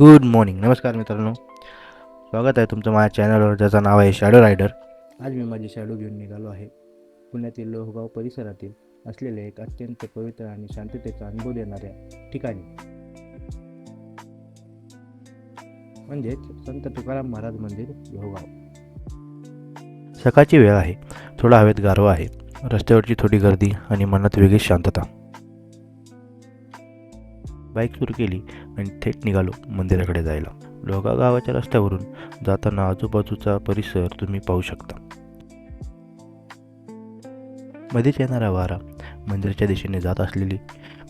Good morning. नमस्कार मित्रांनो, स्वागत आहे तुमचं माझ्या चॅनलवर ज्याचं नाव आहे शॅडो रायडर. आज मी माझी शॅडो घेऊन निघालो आहे पुण्यातील लोहगाव परिसरातील असलेले एक अत्यंत पवित्र आणि शांततेचा अनुभव देणाऱ्या ठिकाणी, म्हणजेच संत तुकाराम महाराज मंदिर लोहगाव. सकाळची वेळ आहे, थोडा हवेत गारवा आहे, रस्त्यावरची थोडी गर्दी आणि मनात वेगळीच शांतता. बाईक सुरू केली आणि थेट निघालो मंदिराकडे जायला. लोहगाव गावाच्या रस्त्यावरून जाताना आजूबाजूचा परिसर तुम्ही पाहू शकता. मध्येच येणारा वारा, मंदिराच्या दिशेने जात असलेली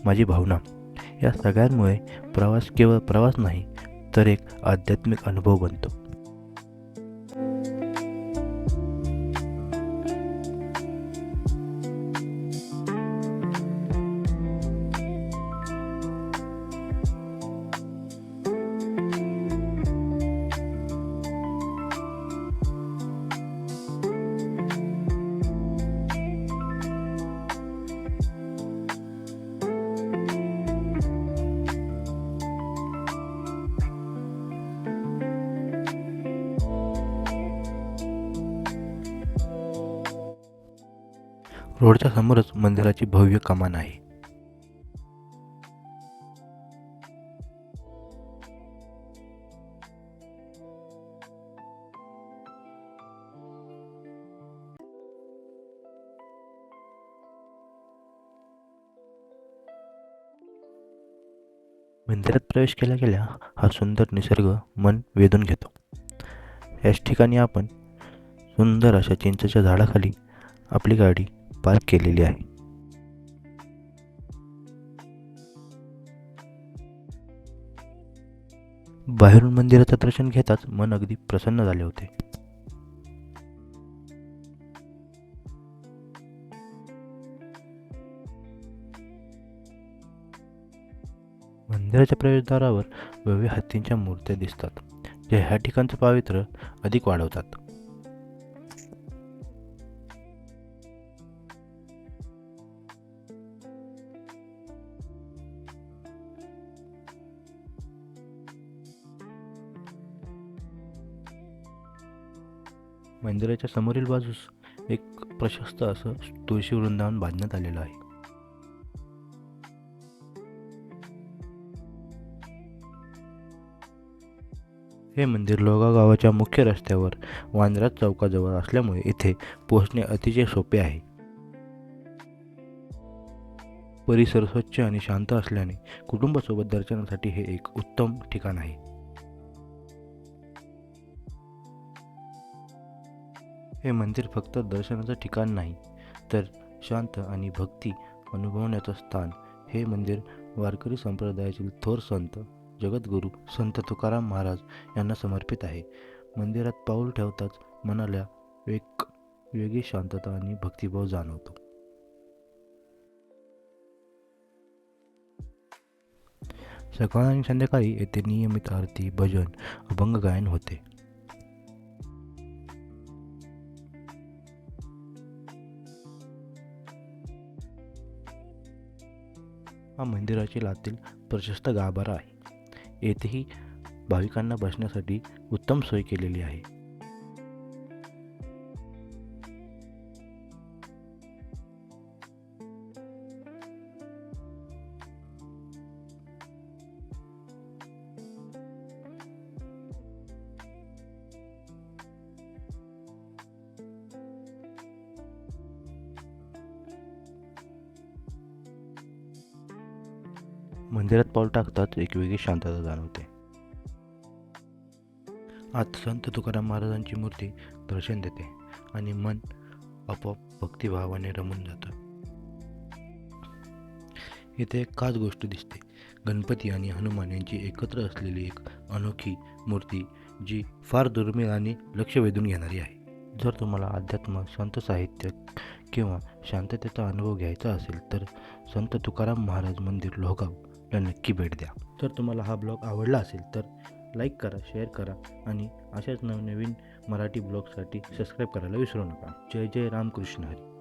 माझी भावना, या सगळ्यांमुळे प्रवास केवळ प्रवास नाही तर एक आध्यात्मिक अनुभव बनतो. रोडच्या समोरच मंदिराची भव्य कमान आहे. मंदिरात प्रवेश केल्या केल्या हा सुंदर निसर्ग मन वेधून घेतो. याच ठिकाणी आपण सुंदर अशा चिंचेच्या झाडाखाली आपली गाडी पार्क केलेली आहे. बाहेरून मंदिराचं दर्शन घेताच मन अगदी प्रसन्न झाले होते. मंदिराच्या प्रवेशद्वारावर भव्य हत्तींच्या मूर्त्या दिसतात, जे ह्या ठिकाणचं पावित्र्य अधिक वाढवतात. मंदिराच्या समोरील बाजूस एक प्रशस्त असं तुळशी वृंदावन बांधण्यात आलेलं आहे. हे मंदिर लोहगाव गावाच्या मुख्य रस्त्यावर वांद्राज चौकाजवळ असल्यामुळे इथे पोहोचणे अतिशय सोपे आहे. परिसर स्वच्छ आणि शांत असल्याने कुटुंबासोबत दर्शनासाठी हे एक उत्तम ठिकाण आहे. हे मंदिर फक्त दर्शनाचं ठिकाण नाही तर शांत आणि भक्ती अनुभवण्याचं स्थान. हे मंदिर वारकरी संप्रदायातील थोर संत जगद्गुरू संत तुकाराम महाराज यांना समर्पित आहे. मंदिरात पाऊल ठेवताच मनाला एक वेगळी शांतता आणि भक्तिभाव जाणवतो. सकाळ आणि संध्याकाळी येथे नियमित आरती, भजन, अभंग गायन होते. हा मंदिरातील आतील प्रशस्त गाभारा आहे. येथेही भाविकांना बसण्यासाठी उत्तम सोय केलेली आहे. मंदिरात पाऊल टाकताच एक वेगळी शांतता जाणवते. आत संत तुकाराम महाराजांची मूर्ती दर्शन देते आणि मन आपोआप भक्तिभावाने रमून जातं. इथे एक खास गोष्ट दिसते, गणपती आणि हनुमान यांची एकत्र असलेली एक अनोखी मूर्ती, जी फार दुर्मिळ आणि लक्ष वेधून घेणारी आहे. जर तुम्हाला अध्यात्म, संत साहित्य किंवा शांततेचा अनुभव घ्यायचा असेल तर संत तुकाराम महाराज मंदिर लोहगाव ला नक्की भेट द्या. जर तुम्हाला हा ब्लॉग आवडला असेल तर लाईक करा, शेअर करा आणि अशाच नवनवीन मराठी ब्लॉगसाठी सबस्क्राईब करायला विसरू नका. जय जय रामकृष्ण हरी.